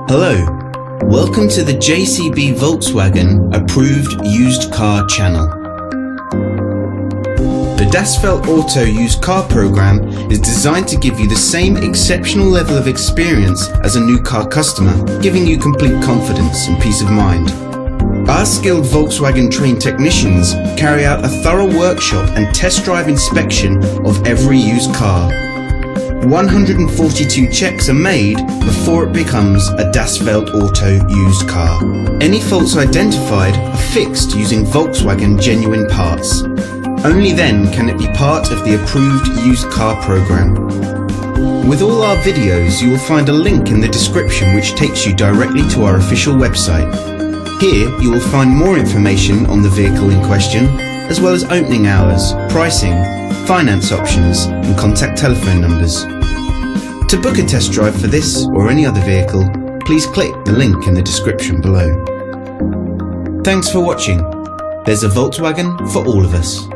Hello, welcome to the JCB Volkswagen Approved Used Car channel. The Das Feld Auto Used Car program is designed to give you the same exceptional level of experience as a new car customer, giving you complete confidence and peace of mind. Our skilled Volkswagen trained technicians carry out a thorough workshop and test drive inspection of every used car. 142 checks are made before it becomes a Das Feld Auto used car. Any faults identified are fixed using Volkswagen genuine parts. Only then can it be part of the approved used car program. With all our videos, you will find a link in the description which takes you directly to our official website. Here you will find more information on the vehicle in question, as well as opening hours, pricing, finance options and contact telephone numbers. To book a test drive for this or any other vehicle, please click the link in the description below. Thanks for watching. There's a Volkswagen for all of us.